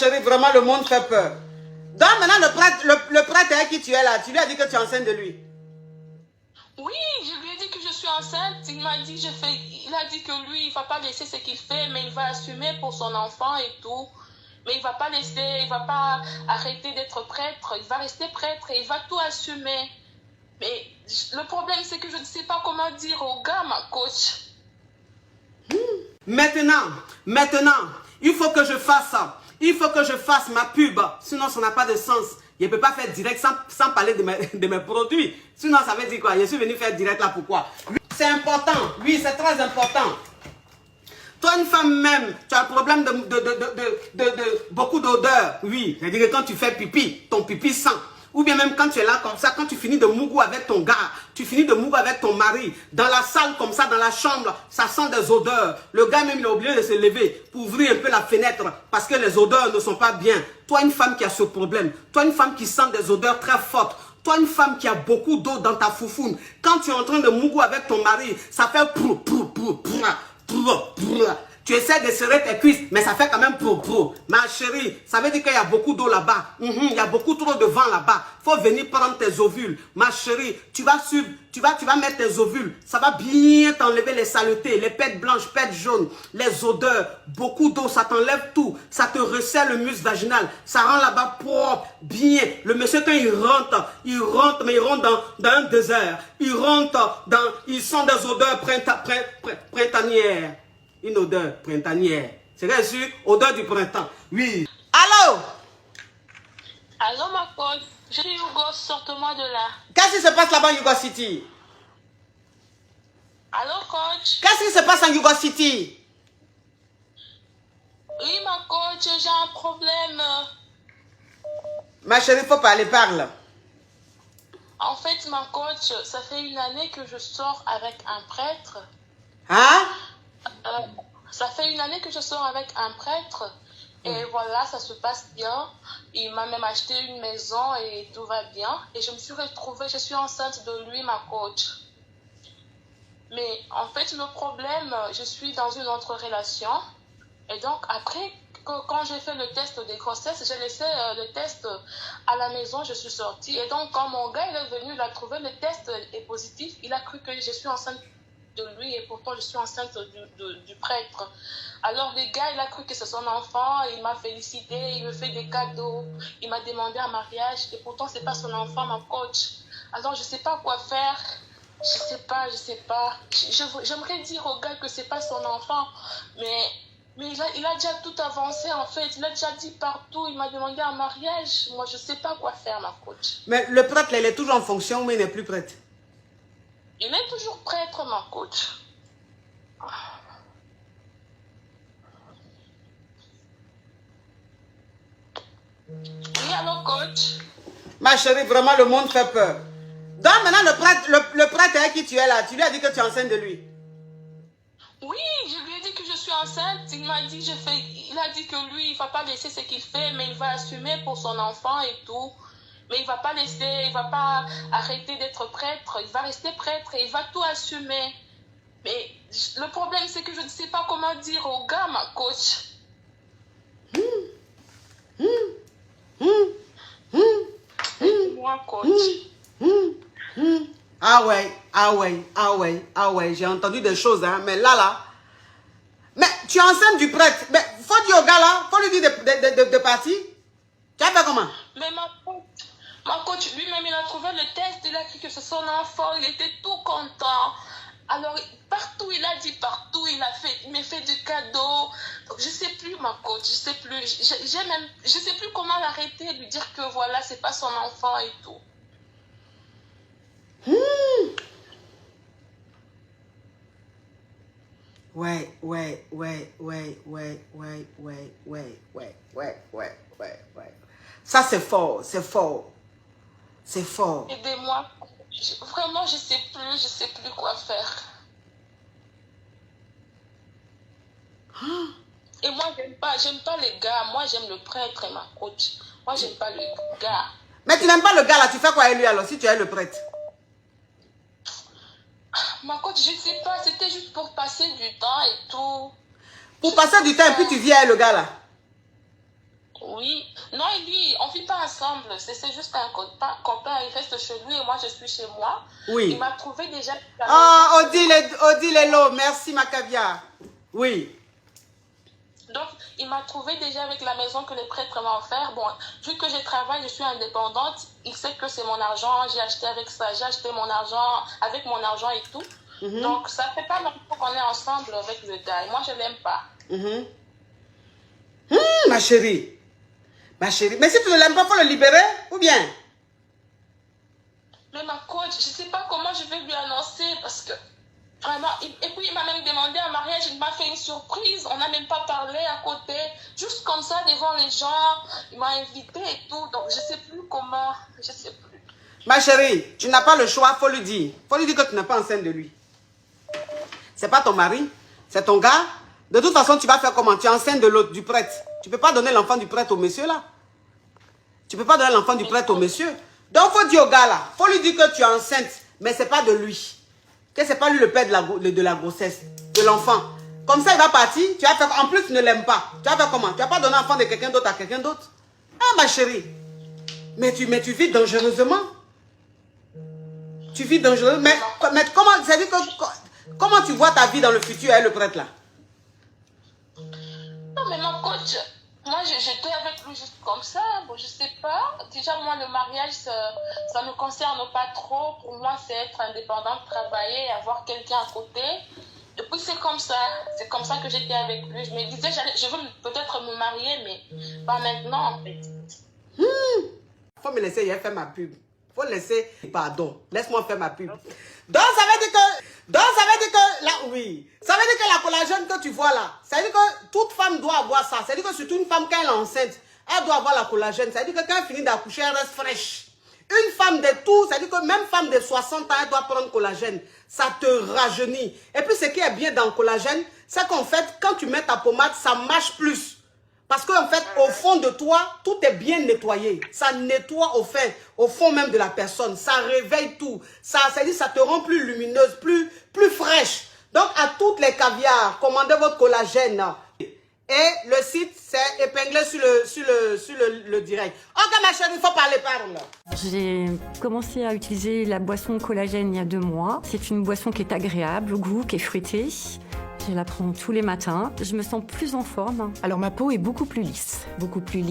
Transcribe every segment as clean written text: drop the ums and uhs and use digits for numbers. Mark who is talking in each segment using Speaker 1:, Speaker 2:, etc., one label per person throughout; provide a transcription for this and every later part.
Speaker 1: chérie, vraiment, le monde fait peur. Donc maintenant, le prêtre avec qui tu es là, tu lui as dit que tu es enceinte de lui.
Speaker 2: Oui, je lui ai dit que je suis enceinte. Il m'a dit, il a dit que lui, il ne va pas laisser ce qu'il fait, mais il va assumer pour son enfant et tout. Mais il ne va pas laisser, il ne va pas arrêter d'être prêtre. Il va rester prêtre et il va tout assumer. Mais le problème, c'est que je ne sais pas comment dire au gars, ma coach.
Speaker 1: Maintenant, il faut que je fasse ça. Il faut que je fasse ma pub. Sinon, ça n'a pas de sens. Je ne peux pas faire direct sans parler de mes produits. Sinon, ça veut dire quoi? Je suis venu faire direct là, pourquoi? C'est important. Oui, c'est très important. Toi, une femme même, tu as un problème de beaucoup d'odeur. Oui, c'est-à-dire que quand tu fais pipi, ton pipi sent. Ou bien même quand tu es là comme ça, quand tu finis de mougou avec ton gars, tu finis de mougou avec ton mari, dans la salle comme ça, dans la chambre, ça sent des odeurs. Le gars même, il est obligé de se lever pour ouvrir un peu la fenêtre parce que les odeurs ne sont pas bien. Toi, une femme qui a ce problème, toi, une femme qui sent des odeurs très fortes, toi, une femme qui a beaucoup d'eau dans ta foufoune, quand tu es en train de mougou avec ton mari, ça fait tu essaies de serrer tes cuisses, mais ça fait quand même pro. Ma chérie, ça veut dire qu'il y a beaucoup d'eau là-bas. Il y a beaucoup trop de vent là-bas. Il faut venir prendre tes ovules. Ma chérie, tu vas mettre tes ovules. Ça va bien t'enlever les saletés, les pètes blanches, pètes jaunes, les odeurs. Beaucoup d'eau, ça t'enlève tout. Ça te resserre le muscle vaginal. Ça rend là-bas propre, bien. Le monsieur, quand il rentre, mais il rentre dans un désert. Il sent des odeurs printanières. Une odeur printanière. C'est bien sûr, odeur du printemps. Oui. Allô?
Speaker 2: Allô, ma coach. Je suis Hugo, sorte-moi de là.
Speaker 1: Qu'est-ce qui se passe là-bas en Yugo City?
Speaker 2: Allô, coach.
Speaker 1: Qu'est-ce qui se passe en Yugo City?
Speaker 2: Oui, ma coach, j'ai un problème.
Speaker 1: Ma chérie, il faut parler, parle.
Speaker 2: En fait, ma coach, ça fait une année que je sors avec un prêtre.
Speaker 1: Hein?
Speaker 2: Ça fait une année que je sors avec un prêtre. Et voilà, ça se passe bien. Il m'a même acheté une maison et tout va bien. Et je me suis retrouvée, je suis enceinte de lui, ma coach. Mais en fait, le problème, je suis dans une autre relation. Et donc, après, quand j'ai fait le test de grossesse, j'ai laissé le test à la maison, je suis sortie. Et donc, quand mon gars il est venu, il a trouvé le test est positif. Il a cru que je suis enceinte de lui et pourtant je suis enceinte du prêtre. Alors le gars, il a cru que c'est son enfant, il m'a félicité, il me fait des cadeaux, il m'a demandé un mariage et pourtant c'est pas son enfant, ma coach. Alors je sais pas quoi faire, je sais pas. J'aimerais dire au gars que c'est pas son enfant, mais il a déjà tout avancé en fait, il a déjà dit partout, il m'a demandé un mariage, moi je sais pas quoi faire, ma coach.
Speaker 1: Mais le prêtre, il est toujours en fonction, mais il n'est plus prêtre.
Speaker 2: Il est toujours prêtre, ma coach. Oui, allô, coach.
Speaker 1: Ma chérie, vraiment, le monde fait peur. Donc maintenant, le prêtre avec qui tu es là, tu lui as dit que tu es enceinte de lui.
Speaker 2: Oui, je lui ai dit que je suis enceinte. Il m'a dit, il a dit que lui, il ne va pas laisser ce qu'il fait, mais il va assumer pour son enfant et tout. Mais il ne va pas laisser, il va pas arrêter d'être prêtre. Il va rester prêtre et il va tout assumer. Mais le problème, c'est que je ne sais pas comment dire au gars, ma coach. Moi, coach.
Speaker 1: Ah ouais, j'ai entendu des choses, hein, mais là. Mais tu es enceinte du prêtre. Mais faut dire au gars là, faut lui dire de partir. Tu as fait comment?
Speaker 2: Mais ma coach, lui-même, il a trouvé le test, il a cru que c'est son enfant, il était tout content. Alors, partout, il a dit partout, il m'a fait du cadeau. Donc, je sais plus, ma coach, je sais plus. Je sais plus comment l'arrêter, lui dire que voilà, c'est pas son enfant et tout.
Speaker 1: Ouais. Ça, c'est fort. C'est fort.
Speaker 2: Aidez-moi. Vraiment, je sais plus quoi faire. Et moi, j'aime pas les gars. Moi, j'aime le prêtre et ma coach. Moi, j'aime pas les gars.
Speaker 1: Mais tu n'aimes pas le gars là, tu fais quoi avec lui alors, si tu es le prêtre?
Speaker 2: Ma coach, je sais pas, c'était juste pour passer du temps et tout.
Speaker 1: Pour passer du temps et puis tu viens avec le gars là?
Speaker 2: Oui. Non, et lui, on vit pas ensemble. C'est juste un copain. Il reste chez lui et moi, je suis chez moi.
Speaker 1: Oui.
Speaker 2: Il m'a trouvé déjà...
Speaker 1: Ah, Odile Hello, merci ma caviar. Oui.
Speaker 2: Donc, il m'a trouvé déjà avec la maison que les prêtres m'ont offert. Bon, vu que je travaille, je suis indépendante. Il sait que c'est mon argent. J'ai acheté avec ça. J'ai acheté mon argent, avec mon argent et tout. Donc, ça fait pas longtemps qu'on est ensemble avec le gars. Et moi, je l'aime pas.
Speaker 1: Ma chérie. Ma chérie. Mais si tu ne l'aimes pas, il faut le libérer, ou bien?
Speaker 2: Mais ma coach, je sais pas comment je vais lui annoncer parce que vraiment, et puis il m'a même demandé un mariage, il m'a fait une surprise, on n'a même pas parlé à côté, juste comme ça devant les gens, il m'a invité et tout, donc je sais plus comment, je sais plus.
Speaker 1: Ma chérie, tu n'as pas le choix, faut lui dire. Faut lui dire que tu n'es pas enceinte de lui. C'est pas ton mari, c'est ton gars. De toute façon, tu vas faire comment? Tu es enceinte de l'autre, du prêtre. Tu peux pas donner l'enfant du prêtre au monsieur là. Tu peux pas donner l'enfant du prêtre au monsieur. Donc, faut dire au gars là, faut lui dire que tu es enceinte, mais c'est pas de lui. Que c'est pas lui le père de la grossesse, de l'enfant. Comme ça, il va partir, tu vas faire, en plus, tu ne l'aimes pas. Tu vas faire comment? Tu vas pas donner l'enfant de quelqu'un d'autre à quelqu'un d'autre. Ah, ma chérie. Mais tu vis dangereusement. Tu vis dangereusement. Mais comment, ça veut dire comment tu vois ta vie dans le futur avec le prêtre là?
Speaker 2: Non, mais mon coach, moi j'étais avec lui juste comme ça, bon, je sais pas. Déjà, moi, le mariage, ça me concerne pas trop. Pour moi, c'est être indépendante, travailler, avoir quelqu'un à côté. Et puis, c'est comme ça que j'étais avec lui. Je me disais, je veux peut-être me marier, mais pas maintenant, en fait.
Speaker 1: Faut me laisser faire ma pub. Faut laisser, pardon, laisse-moi faire ma pub. Donc, ça veut dire que, là, oui, ça veut dire que la collagène que tu vois là, ça veut dire que toute femme doit avoir ça. Ça veut dire que surtout une femme, quand elle est enceinte, elle doit avoir la collagène. Ça veut dire que quand elle finit d'accoucher, elle reste fraîche. Une femme de tout, ça veut dire que même femme de 60 ans, elle doit prendre collagène. Ça te rajeunit. Et puis, ce qui est bien dans le collagène, c'est qu'en fait, quand tu mets ta pommade, ça marche plus. Parce qu'en fait, au fond de toi, tout est bien nettoyé. Ça nettoie au fond même de la personne. Ça réveille tout. Ça dit, ça te rend plus lumineuse, plus fraîche. Donc, à toutes les caviars, commandez votre collagène. Et le site, c'est épinglé sur le direct. Ok, ma chérie, il faut parler par là.
Speaker 3: J'ai commencé à utiliser la boisson collagène il y a 2 mois. C'est une boisson qui est agréable au goût, qui est fruitée. Je la prends tous les matins. Je me sens plus en forme.
Speaker 4: Alors ma peau est beaucoup plus lisse, beaucoup plus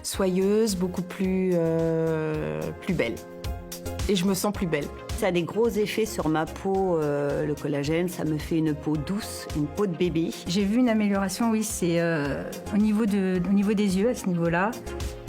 Speaker 4: soyeuse, beaucoup plus belle. Et je me sens plus belle.
Speaker 5: Ça a des gros effets sur ma peau, le collagène. Ça me fait une peau douce, une peau de bébé.
Speaker 6: J'ai vu une amélioration, oui, c'est au niveau des yeux, à ce niveau-là.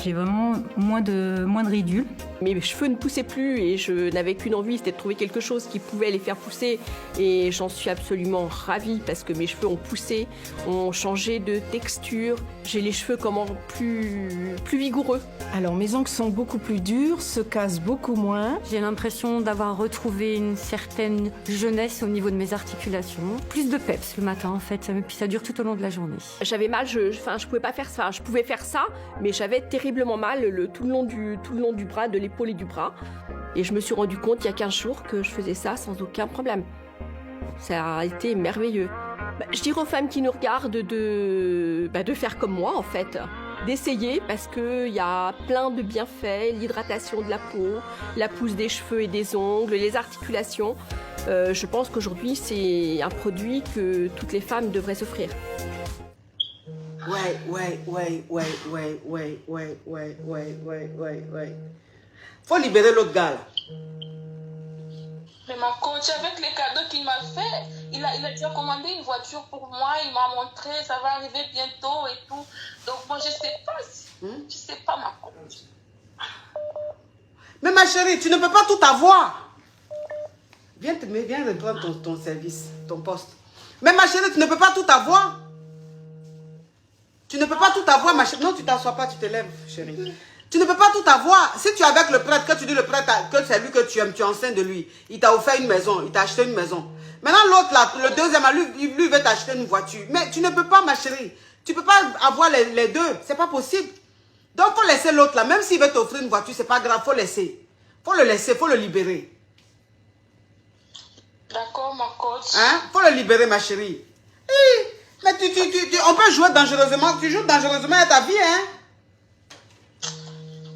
Speaker 6: J'ai vraiment moins de ridules.
Speaker 7: Mes cheveux ne poussaient plus et je n'avais qu'une envie, c'était de trouver quelque chose qui pouvait les faire pousser. Et j'en suis absolument ravie parce que mes cheveux ont poussé, ont changé de texture. J'ai les cheveux comment plus vigoureux.
Speaker 4: Alors mes ongles sont beaucoup plus durs, se cassent beaucoup moins.
Speaker 3: J'ai l'impression d'avoir retrouvé une certaine jeunesse au niveau de mes articulations. Plus de peps le matin en fait, puis ça dure tout au long de la journée.
Speaker 7: J'avais mal, je pouvais pas faire ça. Je pouvais faire ça, mais j'avais terriblement mal tout le long du bras, de l'épaule et du bras. Et je me suis rendu compte il y a 15 jours que je faisais ça sans aucun problème. Ça a été merveilleux. Je dirais aux femmes qui nous regardent de faire comme moi en fait. D'essayer parce qu'il y a plein de bienfaits, l'hydratation de la peau, la pousse des cheveux et des ongles, les articulations. Je pense qu'aujourd'hui c'est un produit que toutes les femmes devraient s'offrir.
Speaker 1: Ouais. Faut libérer l'autre gars là.
Speaker 2: Mais ma coach, avec les cadeaux qu'il m'a fait, il a déjà commandé une voiture pour moi, il m'a montré, ça va arriver bientôt et tout. Donc moi, je sais pas ma coach.
Speaker 1: Mais ma chérie, tu ne peux pas tout avoir. Viens reprendre ton service, ton poste. Mais ma chérie, tu ne peux pas tout avoir. Tu ne peux pas tout avoir, ma chérie. Non, tu t'assois pas, tu te lèves, chérie. Tu ne peux pas tout avoir. Si tu es avec le prêtre, que tu dis le prêtre que c'est lui que tu aimes, tu es enceinte de lui. Il t'a offert une maison, il t'a acheté une maison. Maintenant, l'autre là, le deuxième, lui veut t'acheter une voiture. Mais tu ne peux pas, ma chérie. Tu ne peux pas avoir les deux. C'est pas possible. Donc, il faut laisser l'autre là. Même s'il veut t'offrir une voiture, c'est pas grave, faut laisser. Faut le laisser, faut le libérer.
Speaker 2: D'accord, ma coach.
Speaker 1: Hein? Faut le libérer, ma chérie. Mais on peut jouer dangereusement. Tu joues dangereusement à ta vie, hein?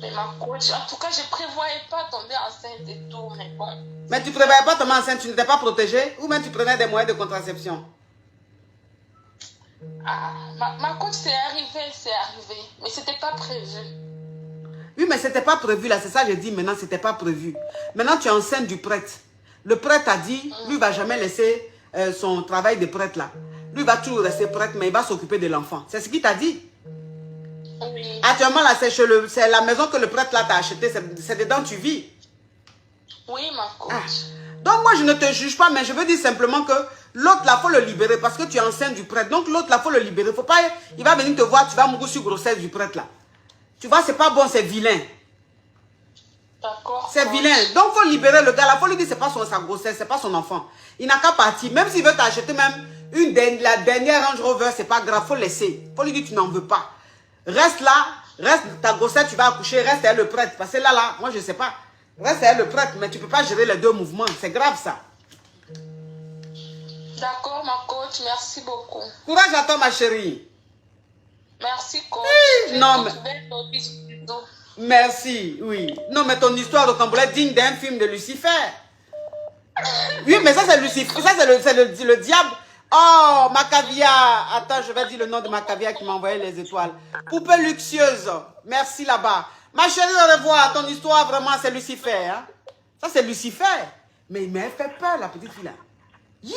Speaker 2: Mais ma coach, en tout cas, je ne prévoyais pas tomber enceinte et tout, mais bon.
Speaker 1: Mais tu ne prévoyais pas tomber enceinte, tu n'étais pas protégée? Ou même tu prenais des moyens de contraception?
Speaker 2: Ah, ma coach, c'est arrivé. Mais ce n'était pas prévu.
Speaker 1: Oui, mais c'était pas prévu là, c'est ça que je dis maintenant, c'était pas prévu. Maintenant, tu es enceinte du prêtre. Le prêtre a dit, lui va jamais laisser son travail de prêtre là. Lui va toujours rester prêtre, mais il va s'occuper de l'enfant. C'est ce qu'il t'a dit.
Speaker 2: Oui.
Speaker 1: Actuellement là, c'est la maison que le prêtre là t'a acheté, c'est dedans que tu vis.
Speaker 2: Oui, ma coach.
Speaker 1: Donc moi, je ne te juge pas, mais je veux dire simplement que l'autre là, il faut le libérer parce que tu es enceinte du prêtre. Donc l'autre là, il faut le libérer. Faut pas, il va venir te voir, tu vas mourir sur grossesse du prêtre là. Tu vois, c'est pas bon, c'est vilain.
Speaker 2: D'accord.
Speaker 1: C'est vilain. Donc, il faut libérer le gars là. Il faut lui dire que ce n'est pas sa grossesse, ce n'est pas son enfant. Il n'a qu'à partir. Même s'il veut t'acheter même la dernière Range Rover, ce n'est pas grave. Il faut laisser. Il faut lui dire que tu n'en veux pas. Reste là. Reste ta grossesse, tu vas accoucher. Reste à le prêtre. Parce que là, moi, je ne sais pas. Reste à le prêtre, mais tu ne peux pas gérer les deux mouvements. C'est grave ça.
Speaker 2: D'accord, ma coach. Merci beaucoup.
Speaker 1: Courage à toi, ma chérie.
Speaker 2: Merci, coach.
Speaker 1: Non, mais...
Speaker 2: Bisous.
Speaker 1: Merci, oui. Non, mais ton histoire de Camboulé digne d'un film de Lucifer. Oui, mais ça, c'est Lucifer. Ça, c'est le diable. Oh, Macavia. Attends, je vais dire le nom de Macavia qui m'a envoyé les étoiles. Poupée luxueuse. Merci là-bas. Ma chérie, au revoir. Ton histoire, vraiment, c'est Lucifer. Hein? Ça, c'est Lucifer. Mais il m'a fait peur, la petite fille là. Yeah!